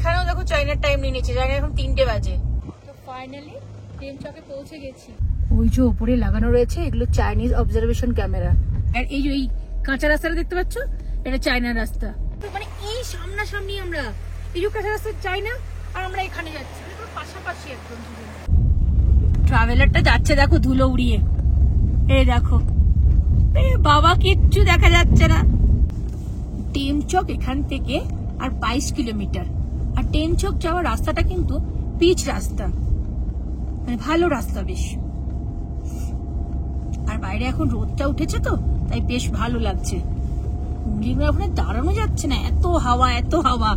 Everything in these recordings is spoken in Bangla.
এখানেও দেখো চাইনার টাইম নিয়ে নিচ্ছে, চাইনা এখন 3টে বাজে। তো ফাইনালি ডেমচকে পৌঁছে গেছি। ওই যে উপরে লাগানো রয়েছে এগুলো চাইনিজ অবজারভেশন ক্যামেরা। আর এই যে এই কাঁচা রাস্তাটা দেখতে পাচ্ছ, এটা চাইনার রাস্তা। মানে এই সামনাসামনি আমরা, এই যে কাঁচা রাস্তা চাইনা আর আমরা এখানে যাচ্ছি, পাশাপাশি একদম। ট্রাভেলারটা যাচ্ছে দেখো ধুলো উড়িয়ে, এই দেখো বাবা কিচ্ছু দেখা যাচ্ছে না। ডেমচক এখান থেকে আর 22 কিলোমিটার। আর ডেমচক যাওয়ার রাস্তাটা কিন্তু পিচ রাস্তা, মানে ভালো রাস্তা বেশ। আর বাইরে এখন রোদটা উঠেছে তো তাই বেশ ভালো লাগছে। ওখানে দাঁড়ানো যাচ্ছে না, এত হাওয়া এত হাওয়া।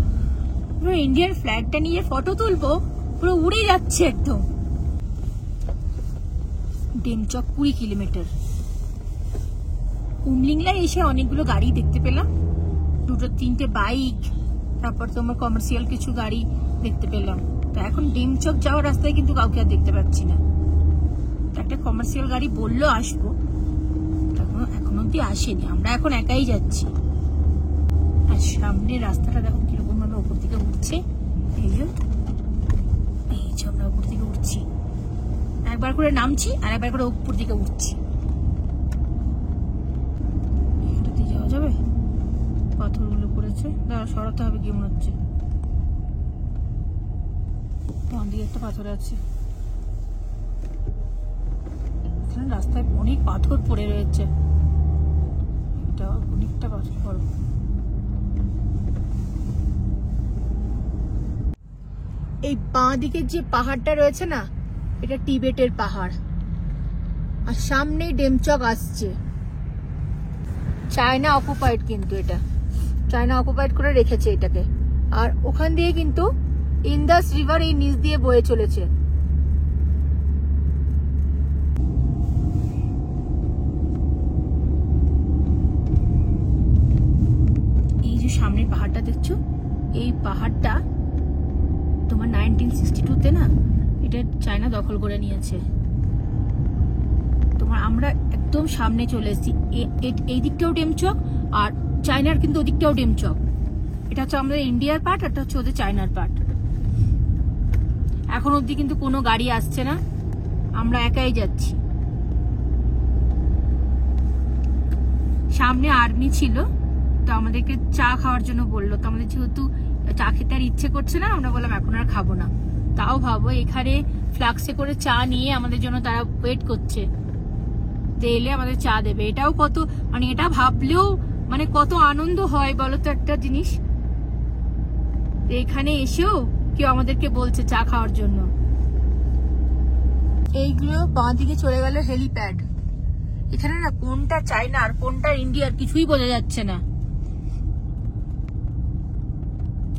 ইন্ডিয়ার ফ্ল্যাগটা নিয়ে ফটো তুলবো, পুরো উড়ে যাচ্ছে একদম। ডেমচক 20 কিলোমিটার। উমলিংলায় এসে অনেকগুলো গাড়ি দেখতে পেলাম, 2-3টে বাইক, তারপর তোমার কমার্শিয়াল কিছু গাড়ি দেখতে পেলাম। তো এখন ডেমচক যাওয়ার রাস্তায় কিন্তু কাউকে আর দেখতে পাচ্ছি না। একটা কমার্শিয়াল গাড়ি বললো আসবো, এখন অব্দি আসেনি। আমরা এখন একাই যাচ্ছি। আর সামনের রাস্তাটা দেখো কিরকম ভাবে উপর দিকে উঠছে। এই যে আমরা উপর দিকে উঠছি, একবার করে নামছি আর একবার করে উপর দিকে উঠছি। এটাতে যাওয়া যাবে? পাথরগুলো পড়েছে, দাঁড়া সরাতে হবে কি মনে হচ্ছে। ডান দিকে একটা পাথর আছে, এখানে রাস্তায় অনেক পাথর পড়ে রয়েছে। এটা অনেকটা পাথর বড়। এই বাঁ দিকের যে পাহাড়টা রয়েছে না, এটা টিবেটের পাহাড়। আর সামনেই ডেমচক আসছে। চায়না অকুপাইড, কিন্তু এটা চায়না অকুপাইড করে রেখেছে এটাকে। আর ওখান দিয়ে কিন্তু ইন্দাস রিভার এই নিচ দিয়ে বয়ে চলেছে। এই যে সামনের পাহাড়টা দেখছো, এই পাহাড়টা তোমার 1962-তে না এটা চায়না দখল করে নিয়েছে। তোমার আমরা একদম সামনে চলে এসেছি। এই দিকটাও ডেমচক আর চায়নার কিন্তু ওদিকটাও ডেমচক। এটা হচ্ছে আমাদের ইন্ডিয়ার পার্ট, এটা হচ্ছে ওদের চায়নার পার্ট। এখন অব্দি কিন্তু কোনো গাড়ি আসছে না, আমরা একাই যাচ্ছি। সামনে আর্মি ছিল, তো আমাদেরকে চা খাওয়ার জন্য বললো। তো আমাদের যেহেতু চা খেতে আর ইচ্ছে করছে না, আমরা বললাম এখন আর খাবো না। তাও ভাবো এখানে ফ্লাক্সে করে চা নিয়ে আমাদের জন্য তারা ওয়েট করছে, এলে আমাদের চা দেবে। এটাও কত, মানে এটা ভাবলেও মানে কত আনন্দ হয় বলতো একটা জিনিস। এখানে এসেও কেউ আমাদেরকে বলছে চা খাওয়ার জন্য। এইগুলো বাঁ দিকে চলে গেল হেলিপ্যাড। এখানে না কোনটা চায়না আর কোনটা ইন্ডিয়ার কিছুই বোঝা যাচ্ছে না।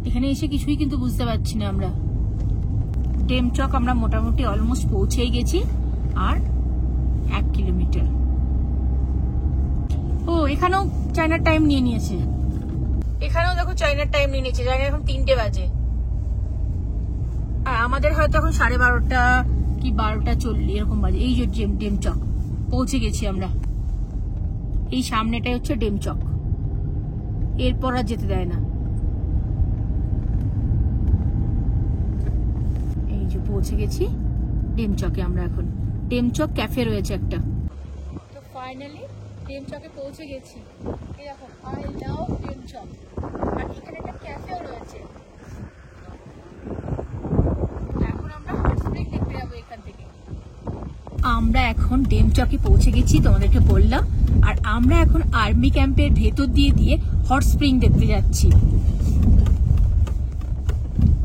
এখানে এসে কিছুই কিন্তু বুঝতে পারছি না আমরা। ডেমচক আমরা মোটামুটি অলমোস্ট পৌঁছেই গেছি, আর 1 কিলোমিটার। ও এখানেও চায়নার টাইম নিয়ে নিয়েছে। এখানেও দেখো চায়নার টাইম নিয়ে নিয়েছে, চায়না এখন 3টে বাজে। আর আমাদের হয়তো এখন 12:30 কি 12:40 এরকম বাজে। এই যে ডেমচক পৌঁছে গেছি আমরা। এই সামনেটাই হচ্ছে ডেমচক, এরপর আর যেতে দেয় না। এই যে পৌঁছে গেছি ডেমচকে আমরা এখন। ডেমচক ক্যাফে রয়েছে একটা। তো ফাইনালি ডেমচকে পৌঁছে গেছি। এই দেখো আই লাভ ডেমচক। আর এখানে একটা ক্যাফেও রয়েছে। এখন আমরা হট স্প্রিং দেখতে যাবো এখান থেকে। আমরা এখন ডেমচকে পৌঁছে গেছি, তোমাদেরকে বললাম। আর আমরা এখন আর্মি ক্যাম্পের ভেতর দিয়ে দিয়ে হট স্প্রিং দেখতে যাচ্ছি।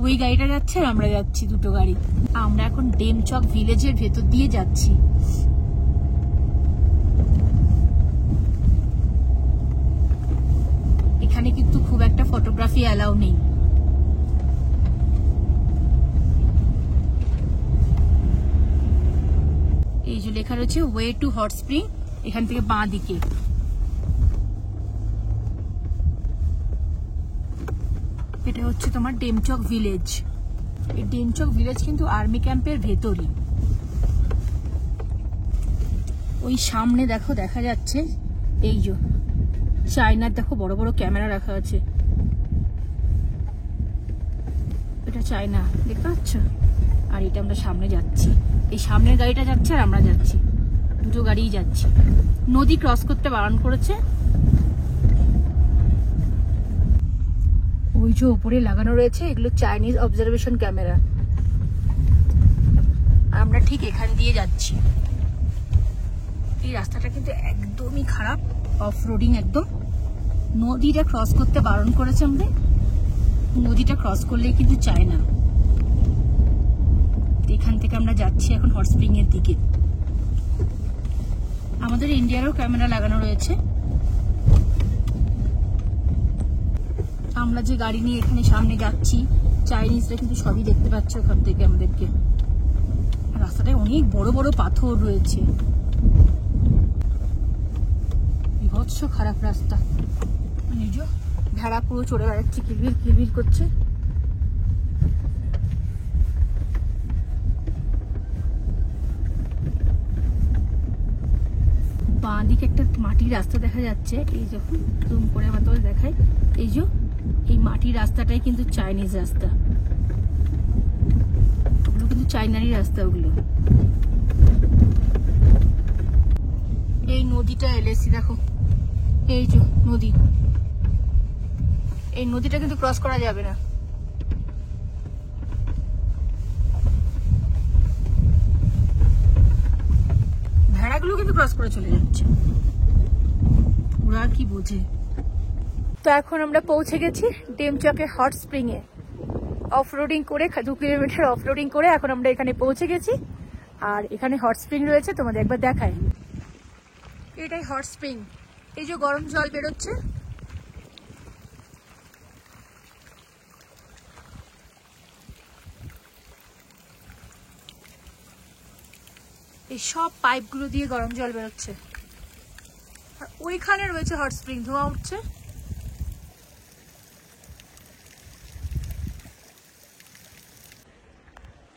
ওই গাড়িটা যাচ্ছে আর আমরা যাচ্ছি, দুটো গাড়ি। আমরা এখন ডেমচক ভিলেজের ভেতর দিয়ে যাচ্ছি। এখানে কিন্তু খুব একটা ফটোগ্রাফি অ্যালাউ নেই। এই যে লেখা রয়েছে ওয়ে টু হট স্প্রিং, এখান থেকে বাঁ দিকে। এটা হচ্ছে তোমার ডেমচক ভিলেজ। এই ডেমচক ভিলেজ কিন্তু আর্মি ক্যাম্পের ভেতরই। ওই সামনে দেখো দেখা যাচ্ছে এই যে চায়নার দেখো বড় বড় ক্যামেরা রাখা আছে। এটা চায়না, দেখতে পাচ্ছ? আর এটা আমরা সামনে যাচ্ছি, এই সামনের গাড়িটা যাচ্ছে আর আমরা যাচ্ছি, দুটো গাড়িই যাচ্ছি। নদী ক্রস করতে বারণ করেছে। ওই যে উপরে লাগানো রয়েছে, এগুলো চাইনিজ অবজারভেশন ক্যামেরা। আমরা ঠিক এখান দিয়ে যাচ্ছি। এই রাস্তাটা কিন্তু একদমই খারাপ, অফ রোডিং একদম। নদীটা ক্রস করতে বারণ করেছে আমাদের, নদীটা ক্রস করলেই কিন্তু চায় না। এখান থেকে আমরা যাচ্ছি এখন হট স্প্রিং এর দিকে। আমাদের ইন্ডিয়ারও ক্যামেরা লাগানো রয়েছে। আমরা যে গাড়ি নিয়ে এখানে সামনে যাচ্ছি, চাইনিজরা কিন্তু সবই দেখতে পাচ্ছে ওখান থেকে আমাদেরকে। রাস্তাটায় অনেক বড় বড় পাথর রয়েছে, বিভৎস খারাপ রাস্তা। ভেড়া পুরো চড়ে বেড়াচ্ছে, কিলবিল কিলবিল করছে। বাঁ দিকে একটা মাটির রাস্তা দেখা যাচ্ছে, এই যখন জুম করে আমার তোমাদের দেখায়, এই যে এই মাটির রাস্তাটাই কিন্তু চাইনিজ রাস্তা, ওগুলো কিন্তু চাইনারই রাস্তা ওগুলো। এই নদীটা এলএসি দেখো, এই যে নদী, এই নদীটা কিন্তু ক্রস করা যাবে না। ভেড়াগুলো কিন্তু ক্রস করে চলে যাচ্ছে, ওরা আর কি বোঝে। তো এখন আমরা পৌঁছে গেছি ডেমচকে হট স্প্রিং এ। অফ রোডিং করে 2 কিলোমিটার অফ রোডিং করে এখন আমরা এখানে পৌঁছে গেছি। আর এখানে হট স্প্রিং রয়েছে, তোমাদের একবার দেখায়। এটাই হট স্প্রিং, এই যে গরম জল বেরোচ্ছে, এই সব পাইপগুলো দিয়ে গরম জল বেরোচ্ছে। আর ওইখানে রয়েছে হট স্প্রিং, ধোঁয়া উঠছে।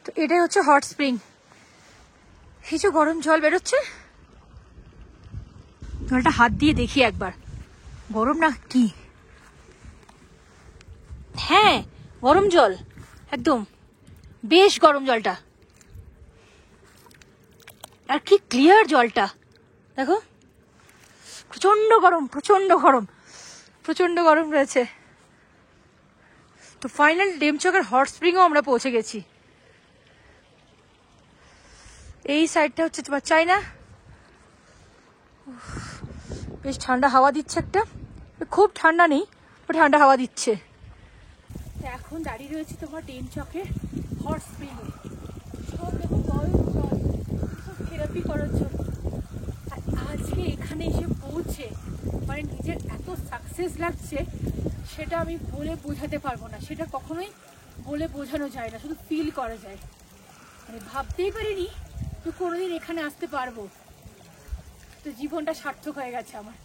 তো এটাই হচ্ছে হট স্প্রিং, এই যে গরম জল বেরোচ্ছে। জলটা হাত দিয়ে দেখি একবার, গরম না কি? হ্যাঁ গরম জল, একদম বেশ গরম জলটা। আর কি ক্লিয়ার জলটা দেখো, প্রচন্ড গরম, প্রচন্ড গরম, প্রচন্ড গরম রয়েছে। তো ফাইনাল ডেমচকের হট স্প্রিংও আমরা পৌঁছে গেছি। এই সাইডটা হচ্ছে তোমার চায়না। বেশ ঠান্ডা হাওয়া দিচ্ছে, একটা খুব ঠান্ডা নেই, ঠান্ডা হাওয়া দিচ্ছে। এখন দাঁড়িয়ে রয়েছে তোমার ডেমচকের হট স্প্রিং এ। সব দেখো গরম জল, সব থেরাপি করার জন্য। আর আজকে এখানে এসে পৌঁছে মানে নিজের এত সাকসেস লাগছে, সেটা আমি বলে বোঝাতে পারবো না। সেটা কখনোই বলে বোঝানো যায় না, শুধু ফিল করা যায়। মানে ভাবতেই পারিনি তো কোনোদিন এখানে আসতে পারবো। তো জীবনটা সার্থক হয়ে গেছে আমার।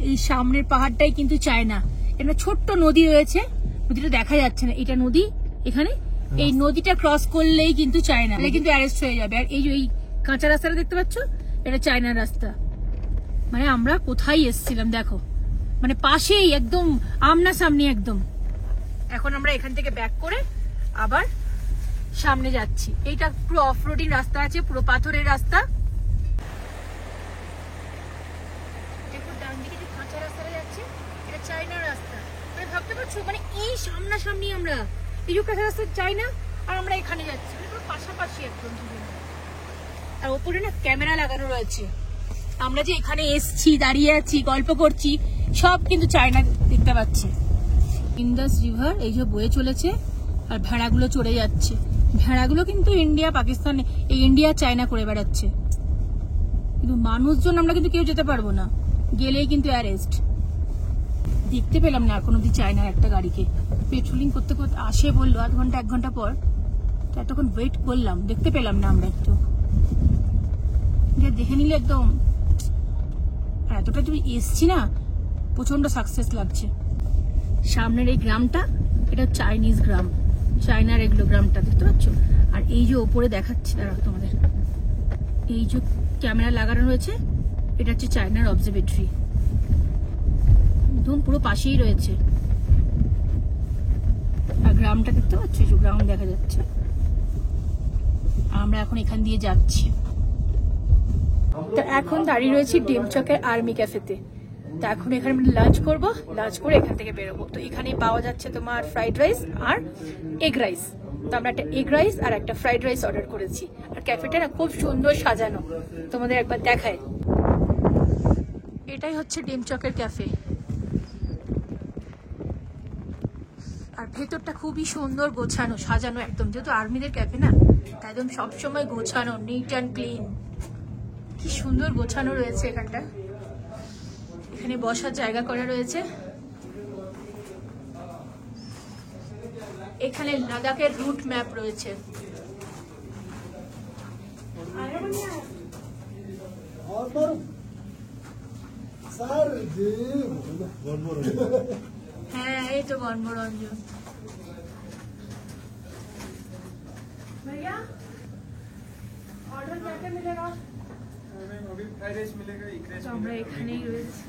এই সামনের পাহাড়টাই কিন্তু চায়না, এটা ছোট্ট নদী রয়েছে, নদীটা দেখা যাচ্ছে না, এটা নদী। এখানে এই নদীটা ক্রস করলেই কিন্তু চায়না, তাহলে কিন্তু অ্যারেস্ট হয়ে যাবে। আর এই যে এই কাঁচা রাস্তাটা দেখতে পাচ্ছ, এটা চায়নার রাস্তা। মানে আমরা কোথায় এসেছিলাম দেখো, মানে পাশেই একদম আমনা সামনে একদম। এখন আমরা এখান থেকে ব্যাক করে আবার সামনে যাচ্ছি। এইটা পুরো অফ রোডিং রাস্তা আছে, পুরো পাথরের রাস্তা। ডান দিকে যে কাঁচা রাস্তাটা যাচ্ছে, এটা চায়নার রাস্তা। মানে ভাবতে পারছো, মানে এই সামনাসামনি আমরা, এই যে কাঁচা রাস্তা চায়না, আর আমরা এখানে যাচ্ছি, পুরো পাশাপাশি একদম। আর ওপরে না ক্যামেরা লাগানো রয়েছে। আমরা যে এখানে এসছি, দাঁড়িয়ে আছি, গল্প করছি, সব কিন্তু চায়না দেখতে পাচ্ছে। ইন্দাস রিভার এই যে বয়ে চলেছে, আর ভেড়াগুলো চড়ে যাচ্ছে। ভেড়াগুলো কিন্তু ইন্ডিয়া পাকিস্তান, এই ইন্ডিয়া চায়না করে বেড়াচ্ছে। কিন্তু মানুষজন আমরা কিন্তু কেউ যেতে পারবো না, গেলেই কিন্তু অ্যারেস্ট। দেখতে পেলাম না এখন অব্দি চায়নার একটা গাড়িকে। পেট্রোলিং করতে করতে আসে বললো আধ ঘন্টা 1 ঘন্টা পর, এতক্ষণ ওয়েট করলাম, দেখতে পেলাম না আমরা একটু। দেখে নিলে একদম, আর এতটা তুমি এসছি না, প্রচন্ড সাকসেস লাগছে। সামনের এই গ্রামটা, এটা চাইনিজ গ্রাম, চায়নার এগুলো গ্রামটা দেখতে পাচ্ছ। আর এই যে ওপরে দেখাচ্ছি দাঁড়াও তোমাদের, এই যে ক্যামেরা লাগানো রয়েছে, এটা হচ্ছে চায়নার অবজারভেটরি, একদম পুরো পাশেই রয়েছে। আর গ্রামটা দেখতে পাচ্ছ, এই যে গ্রাম দেখা যাচ্ছে। আমরা এখন এখান দিয়ে যাচ্ছি। তো এখন দাঁড়িয়ে রয়েছি ডেমচকের আর্মি ক্যাফেতে। তো এখন এখানে আমরা লাঞ্চ করবো, লাঞ্চ করে এখান থেকে বেরোবো। তো এখানে পাওয়া যাচ্ছে তোমার ফ্রাইড রাইস আর এগ রাইস। তো আমরা একটা এগ রাইস আর একটা ফ্রাইড রাইস অর্ডার করেছি। আর ক্যাফেটা না খুব সুন্দর সাজানো, তোমাদের একবার দেখায়। এটাই হচ্ছে ডেমচকের ক্যাফে। আর ভেতরটা খুবই সুন্দর গোছানো সাজানো একদম, যেহেতু আর্মিদের ক্যাফে না, তাই একদম সবসময় গোছানো, নিট অ্যান্ড ক্লিন। কি সুন্দর গোছানো রয়েছে এখানটা। এখানে বসার জায়গা করা রয়েছে। এখানে লাদাখের রুট ম্যাপ রয়েছে। হ্যাঁ, এই তো বনভোরঞ্জন। আমরা এখানেই রয়েছি।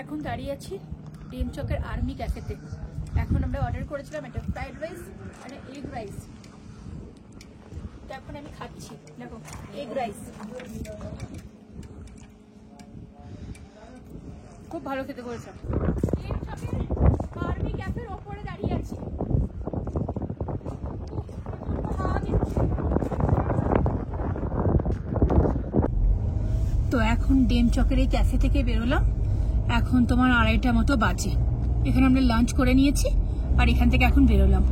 এখন দাঁড়িয়ে আছি ডেমচকের আর্মি ক্যাফেতে। এখন আমরা অর্ডার করেছিলাম একটা ফ্রাইড রাইস আর এগ রাইস। তো এখন আমি খাচ্ছি, দেখো এগ রাইস খুব ভালো খেতে করেছে। আর্মি ক্যাফের ওপরে দাঁড়িয়ে আছি। তো এখন ডেমচকের এই ক্যাফে থেকে বেরোলাম। এখন তোমার 2:30 মতো বাজে। এখানে আমরা লাঞ্চ করে নিয়েছি আর এখান থেকে এখন বেরোলাম।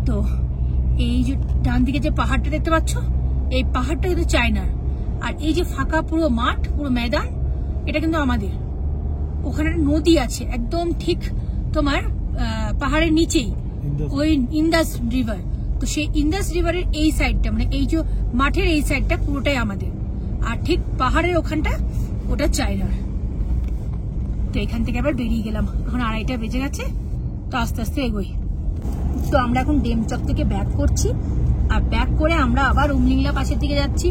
তো এই যে ডান দিকে যে পাহাড়টা দেখতে পাচ্ছ, এই পাহাড়টা কিন্তু চায়নার। আর এই যে ফাঁকা পুরো মাঠ, পুরো ময়দান, এটা কিন্তু আমাদের। ওখানে নদী আছে একদম ঠিক তোমার পাহাড়ের নিচেই, ওই ইন্দাস রিভার। তো সেই ইন্দাস রিভারের এই সাইডটা, মানে এই যে মাঠের এই সাইডটা পুরোটাই আমাদের। আর ঠিক পাহাড়ের ওখানটা ওটা চায়নার। তো এখান থেকে আবার বেরিয়ে গেলাম। এখন 2:30 বেজে গেছে। তো আস্তে আস্তে এগোই। তো আমরা এখন ডেমচক থেকে ব্যাক করছি। আর ব্যাক করে আমরা আবার উমলিংলা পাশের দিকে যাচ্ছি।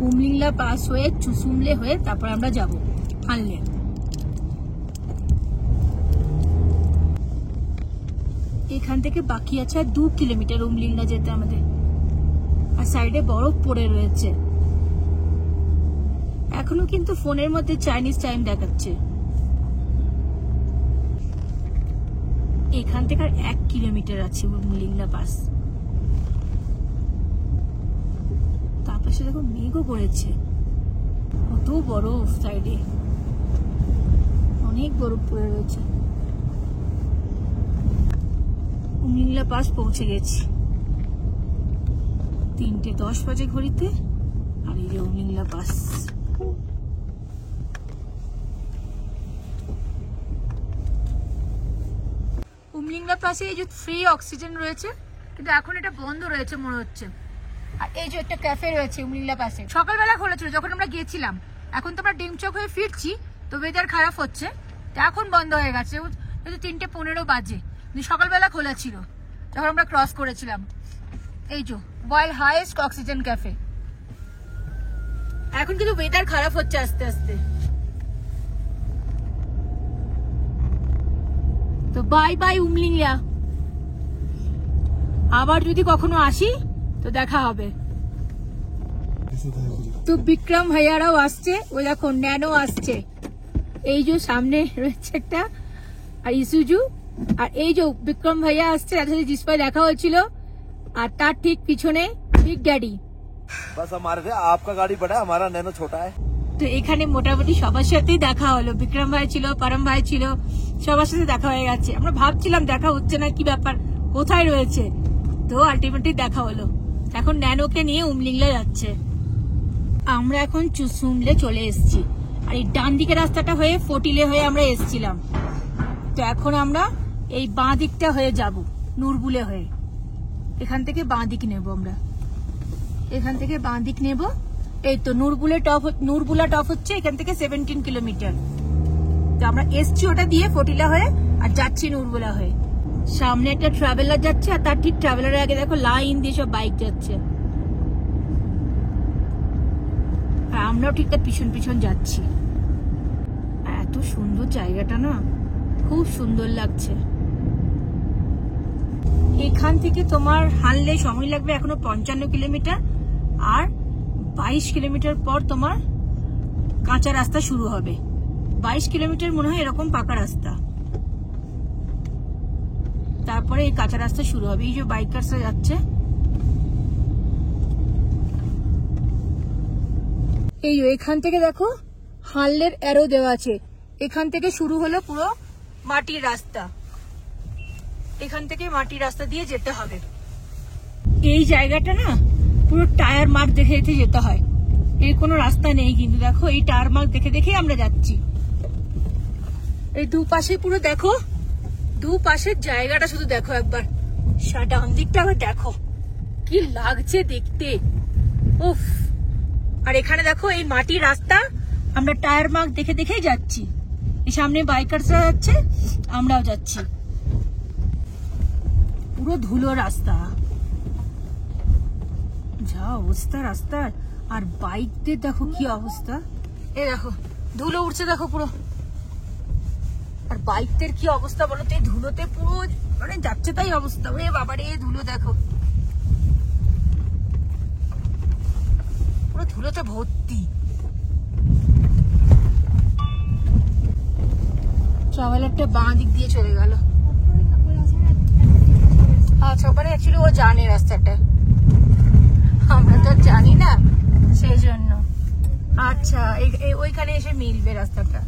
উমলিংলা পাস হয়ে চুসুমলে হয়ে তারপর আমরা যাব হানলে। এখান থেকে বাকি আছে 2 কিলোমিটার উমলিংলা যেতে আমাদের। আর সাইডে বরফ পড়ে রয়েছে। এখনো কিন্তু ফোনের মধ্যে চাইনিজ টাইম দেখাচ্ছে। এখান থেকে আর 1 কিলোমিটার আছে উমলিংলা পাস। তার পাশে দেখো মেঘও পড়েছে, কত বরফ সাইডে, অনেক বরফ পড়ে রয়েছে। উমলিংলা পাস পৌঁছে গেছি। 3:10 বাজে ঘড়িতে। আর এই যে উমলিংলা পাস। উমলিংলা পাশে এই যে ফ্রি অক্সিজেন রয়েছে, কিন্তু এখন এটা বন্ধ রয়েছে মনে হচ্ছে। আর এই যে একটা ক্যাফে রয়েছে উমলিংলা পাশে, সকালবেলা খোলা ছিল যখন আমরা গিয়েছিলাম। এখন তো আমরা ডেমচক হয়ে ফিরছি, তো ওয়েদার খারাপ হচ্ছে, তো এখন বন্ধ হয়ে গেছে। 3:15 বাজে, কিন্তু সকালবেলা খোলা ছিল যখন আমরা ক্রস করেছিলাম। এই যে ওয়ার্ল্ড হাইয়েস্ট অক্সিজেন ক্যাফে। এখন কিন্তু ওয়েদার খারাপ হচ্ছে আস্তে আস্তে। তো বাই বাই উমলিংলা। আবার যদি কখনো আসি তো দেখা হবে। তো বিক্রম ভাইয়ারাও আসছে, ওই দেখো ন্যানো আসছে। এই যে সামনে রয়েছে একটা আর ইসুজু। আর এই যে বিক্রম ভাইয়া আসছে, তার সাথে জিসপাই দেখা হয়েছিল। আর তার ঠিক পিছনে বিগ ড্যাডি। बस हमारे से आपका गाड़ी बड़ा है, हमारा नैनो छोटा है। তো এখানে মোটামুটি সবার সাথেই দেখা হলো। বিক্রম ভাই ছিল, পরম ভাই ছিল, সবার সাথে দেখা হয়ে গেছে। আমরা ভাবছিলাম দেখা হচ্ছে না, কি ব্যাপার, কোথায় রয়েছে। তো আলটিমেটলি দেখা হলো। এখন ন্যানোকে নিয়ে উমলিংলা যাচ্ছে। আমরা এখন চুসুমলে চলে এসেছি। আর এই ডান দিকের রাস্তাটা হয়ে ফটিলে হয়ে আমরা এসেছিলাম। তো এখন আমরা এই বাঁ দিকটা হয়ে যাব, নুরবুলে হয়ে। এখান থেকে বাঁ দিক নেব আমরা, এখান থেকে বাঁ দিক নেব। এই তো নুরবুলা টপ হচ্ছে এখান থেকে 17 কিলোমিটার। তো আমরা এসছি ওটা দিয়ে ফটিলা হয়ে, আর যাচ্ছি নুরবুলা হয়ে। সামনে একটা ট্রাভেলার যাচ্ছে, আর তার ঠিক ট্রাভেলারের আগে দেখো লাইন দিয়ে সব বাইক যাচ্ছে। আর আমরাও ঠিক তার পিছন পিছন যাচ্ছি। এত সুন্দর জায়গাটা না, খুব সুন্দর লাগছে। এখান থেকে তোমার হাঁটলে সময় লাগবে এখনো 55 কিলোমিটার, আর 22 কিলোমিটার পর তোমার কাঁচা রাস্তা শুরু হবে। 22 কিলোমিটার মনে হয় এরকম পাকা রাস্তা, তারপরে এই কাঁচা রাস্তা শুরু হবে। এই যে বাইকার্সরা যাচ্ছে, এই এখান থেকে দেখো হানলের অ্যারো দেওয়া আছে। এখান থেকে শুরু হলো পুরো মাটির রাস্তা, এখান থেকে মাটির রাস্তা দিয়ে যেতে হবে। এই জায়গাটা না পুরো টায়ার মার্ক দেখে দেখে যেতে হয়, এর কোনো রাস্তা নেই কিন্তু। দেখো এই টায়ার মার্ক দেখে দেখে আমরা যাচ্ছি। এই দুপাশে পুরো দেখো, দুপাশের জায়গাটা শুধু দেখো একবার, ডান দিকটা আবার দেখো কি লাগছে দেখতে, উফ। আর এখানে দেখো এই মাটির রাস্তা, আমরা টায়ার মার্ক দেখে দেখেই যাচ্ছি। এই সামনে বাইকার্সরা যাচ্ছে, আমরাও যাচ্ছি। পুরো ধুলো রাস্তা, যা অবস্থা রাস্তার। আর বাইকদের দেখো কি অবস্থা, এই দেখো ধুলো উঠছে দেখো পুরো। আর বাইকদের কি অবস্থা বলো তো, এই ধুলোতে পুরো মানে যাচ্ছে তাই অবস্থা। ওরে বাবারে এই ধুলো দেখো, পুরো ধুলোতে ভর্তি। ট্রাভেলারটা বাঁ দিক দিয়ে চলে গেল। আচ্ছা, ওখানে অ্যাকচুয়ালি ও জানে রাস্তাটা, আমরা তো জানি না, সেই জন্য। আচ্ছা, ওইখানে এসে মিলবে রাস্তাটা।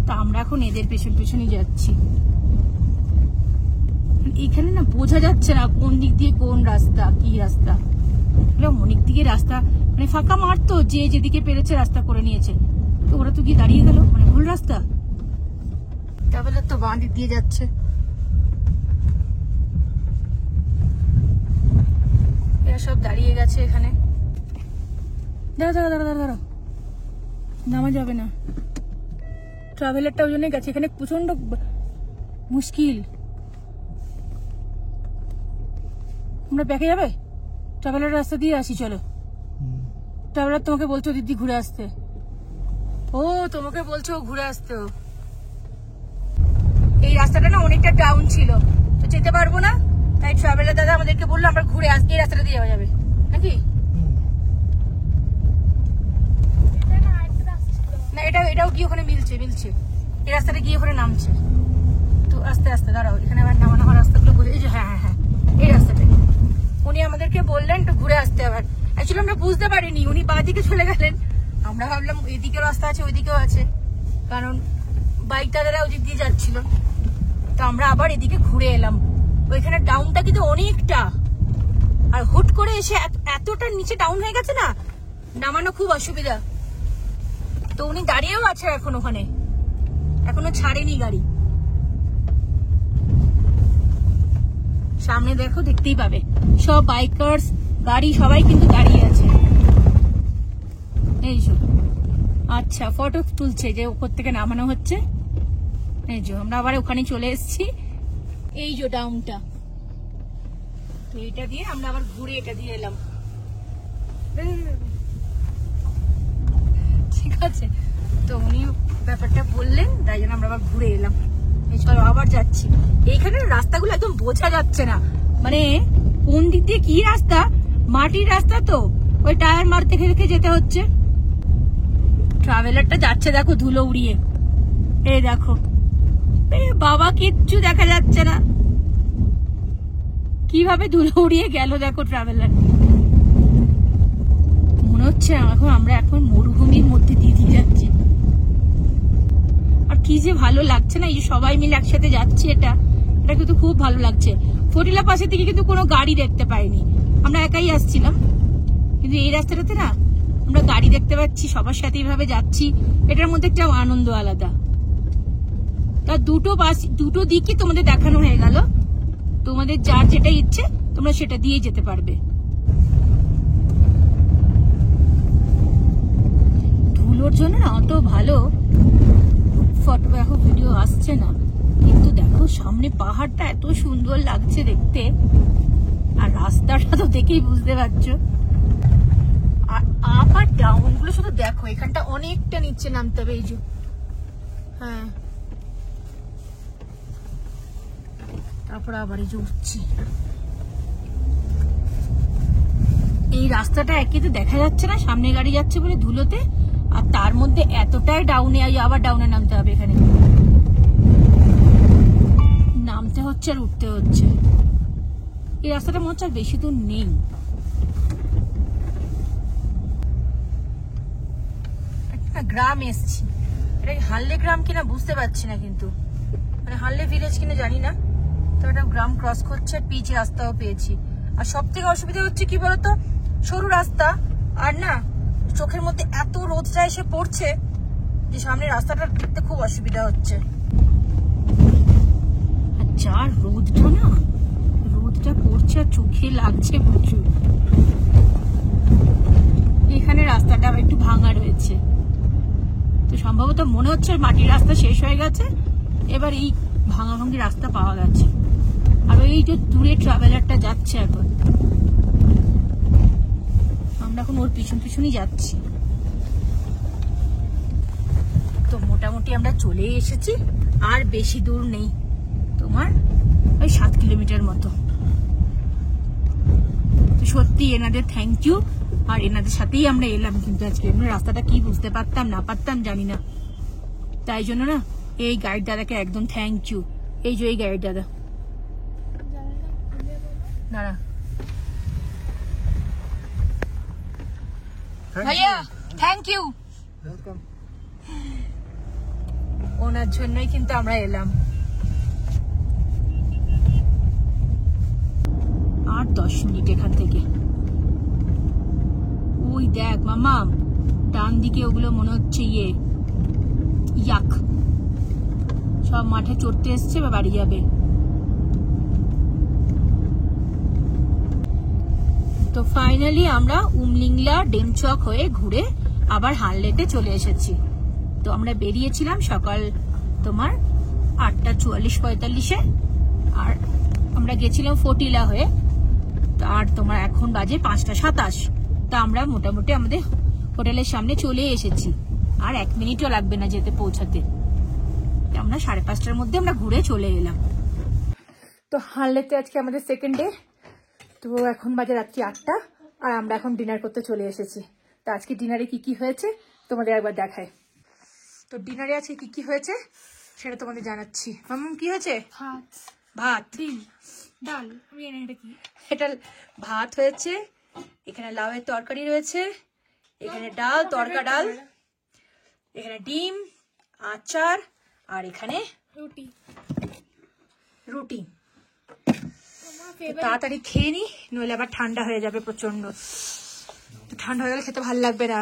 তা আমরা এখন এদের পেছন পেছনই যাচ্ছি। এখানে না বোঝা যাচ্ছে না কোন দিক দিয়ে কোন রাস্তা, কি রাস্তা। অনেক দিকে রাস্তা মানে ফাঁকা মারতো, যে যেদিকে পেরেছে রাস্তা করে নিয়েছে। তো ওরা তো গিয়ে দাঁড়িয়ে গেল, মানে ভুল রাস্তা। তাহলে তো বাঁ দিক দিয়ে যাচ্ছে। এরা সব দাঁড়িয়ে গেছে এখানে। দাঁড়া দাঁড়া দাঁড়া দাঁড়া, নামা যাবে না। ট্রাভেলারটা ওই জন্য গেছে, এখানে প্রচন্ড মুশকিল। আমরা ব্যাকে যাবে, ট্রাভেলার রাস্তা দিয়ে আসি, চলো। ট্রাভেলার তোমাকে বলছো দিদি ঘুরে আসতে, ও তোমাকে বলছো ঘুরে আসতে। এই রাস্তাটা না অনেকটা ডাউন ছিল, তো যেতে পারবো না, তাই ট্রাভেলার দাদা আমাদেরকে বললো আমরা ঘুরে আসতে, এই রাস্তাটা দিয়ে যাওয়া যাবে নাকি না। এটাও গিয়ে ওখানে মিলছে, এই রাস্তাটা গিয়ে ওখানে নামছে। তো আস্তে আস্তে দাঁড়াও, এখানে আবার নামা রাস্তাগুলো বুঝে। এই যে হ্যাঁ হ্যাঁ হ্যাঁ, এই রাস্তাটা উনি আমাদেরকে বললেন একটু ঘুরে আসতে। আবার অ্যাকচুয়ালি আমরা বুঝতে পারিনি, উনি বাঁ দিকে চলে গেলেন, আমরা ভাবলাম এদিকে রাস্তা আছে ওইদিকেও আছে, কারণ বাইক দাদারা ওদিক দিয়ে যাচ্ছিল। তো আমরা আবার এদিকে ঘুরে এলাম। ওইখানে ডাউনটা কিন্তু অনেকটা, আর হুট করে এসে এতটা নিচে ডাউন হয়ে গেছে না, নামানো খুব অসুবিধা। তো উনি দাঁড়িয়েও আছে এখন ওখানে, এখনো ছাড়েনি গাড়ি। সামনে দেখো, দেখতেই পাবে সব বাইকার্স গাড়ি সবাই কিন্তু দাঁড়িয়ে আছে। এই যে আচ্ছা, ফটো তুলছে যে উপর থেকে নামানো হচ্ছে। এই যে আমরা আবার ওখানে চলে এসেছি, এই যে ডাউনটা। তো এটা দিয়ে আমরা আবার ঘুরে এটা দিয়ে এলাম, ঠিক আছে। তো উনি ব্যাপারটা বললেন, তাই জন্য আমরা আবার ঘুরে এলাম। এই চলো আবার যাচ্ছি। এইখানে রাস্তাগুলো একদম বোঝা যাচ্ছে না, মানে কোন দিক দিয়ে কি রাস্তা। মাটির রাস্তা তো, ওই টায়ার মার দেখে দেখে যেতে হচ্ছে। ট্রাভেলারটা যাচ্ছে দেখো ধুলো উড়িয়ে, এই দেখো বাবা, কিচ্ছু দেখা যাচ্ছে না, কিভাবে ধুলো উড়িয়ে গেল দেখো ট্রাভেলার। মনে হচ্ছে আমরা এখন মরুভূমির মধ্যে দিয়ে যাচ্ছি। আর কি যে ভালো লাগছে না, এই যে সবাই মিলে একসাথে যাচ্ছি, এটা কিন্তু খুব ভালো লাগছে। ফটিলা পাশের দিকে কিন্তু কোনো গাড়ি দেখতে পাইনি, আমরা একাই আসছিলাম। কিন্তু এই রাস্তাটাতে না আমরা গাড়ি দেখতে পাচ্ছি, সবার সাথে এইভাবে যাচ্ছি, এটার মধ্যে একটা আনন্দ আলাদা। তার দুটো দিকই তোমাদের দেখানো হয়ে গেল। তোমাদের যার যেটা ইচ্ছে তোমরা সেটা দিয়ে যেতে পারবে। ধুলোর জন্য না অত ভালো ফটো এখন ভিডিও আসছে না, কিন্তু দেখো সামনে পাহাড়টা এত সুন্দর লাগছে দেখতে, আর রাস্তাটা তো দেখেই বুঝতে পারছো। আর আপ আর ডাউন গুলো শুধু দেখো, এখানটা অনেকটা নিচে নামতে হবে। এই যে হ্যাঁ, তারপর আবার এই যে উঠছি। এই রাস্তাটা একই তো দেখা যাচ্ছে না, সামনে গাড়ি যাচ্ছে বলে ধুলোতে, আর তার মধ্যে এতটাই ডাউনে, আবার ডাউনে নামতে হবে, এখানে নামতে হচ্ছে আর উঠতে হচ্ছে। এই রাস্তাটা মনে হচ্ছে আর বেশি দূর নেই। একটা গ্রাম এসছি, এটা হানলে গ্রাম কিনা বুঝতে পারছি না, কিন্তু মানে হানলে ভিলেজ কিনা জানি না। তো একটা গ্রাম ক্রস করছে, পিচ রাস্তাও পেয়েছি। আর সব থেকে অসুবিধা হচ্ছে কি বলতো, সরু রাস্তা, আর না চোখের মধ্যে এত রোদটা এসে পড়ছে যে সামনে রাস্তাটা দেখতে খুব অসুবিধা হচ্ছে। আর যার রোদটা পড়ছে আর চোখে লাগছে প্রচুর। এখানে রাস্তাটা আবার একটু ভাঙা রয়েছে, তো সম্ভবত মনে হচ্ছে মাটির রাস্তা শেষ হয়ে গেছে, এবার এই ভাঙাভাঙি রাস্তা পাওয়া গেছে। আর এই যে দূরে ট্রাভেলারটা যাচ্ছে, এখন আমরা এখন ওর পিছনই যাচ্ছি। তো মোটামুটি আমরা চলে এসেছি, আর বেশি দূর নেই, তোমার ওই 7 কিলোমিটার মতো। সত্যি এনাদের থ্যাংক ইউ, আর এনাদের সাথেই আমরা এলাম। কিন্তু আজকে রাস্তাটা কি বুঝতে পারতাম না পারতাম জানি না, তাই জন্য না এই গাইড দাদাকে একদম থ্যাংক ইউ। এই যে এই গাইড দাদা, দাঁড়া ভাইয়া, থ্যাংক ইউ। ওনার জন্যই কিন্তু আমরা এলাম। আর 10 মিনিট এখান থেকে। ওই দেখ মামা, ডান দিকে ওগুলো মনে হচ্ছে ইয়াক, সব মাঠে চড়তে এসছে বা বাড়ি যাবে। তো ফাইনালি আমরা উমলিংলা ডেমচক হয়ে ঘুরে আবার হানলেতে চলে এসেছি। তো আমরা বেরিয়েছিলাম সকাল তোমার 8:44-45-এ, আর আমরা গেছিলাম ফটিলা হয়ে। আর তোমার এখন বাজে 5:27। তা আমরা মোটামুটি আমাদের হোটেলের সামনে চলে এসেছি, আর 1 মিনিটও লাগবে না যেতে পৌঁছাতে। আমরা 5:30টার মধ্যে আমরা ঘুরে চলে এলাম। তো হানলেতে আজকে আমাদের সেকেন্ড ডে। তো এখন বাজে রাত্রি 8টা, আর আমরা এখন ডিনার করতে চলে এসেছি। তো আজকে ডিনারে কি কি হয়েছে তোমাদের একবার দেখায়। তো ডিনারে আজকে কি কি হয়েছে সেটা তোমাদের জানাচ্ছি। মামুম কি হয়েছে? ভাত, ডিম, ডাল। এটা ভাত হয়েছে, এখানে লাউয়ের তরকারি রয়েছে, এখানে ডাল, তরকা ডাল, এখানে ডিম, আচার, আর এখানে রুটি। তাড়াতাড়ি খেয়ে নি, নইলে আবার ঠান্ডা হয়ে যাবে প্রচন্ড। ঠান্ডা হয়ে গেলে খেতে ভালো লাগবে না।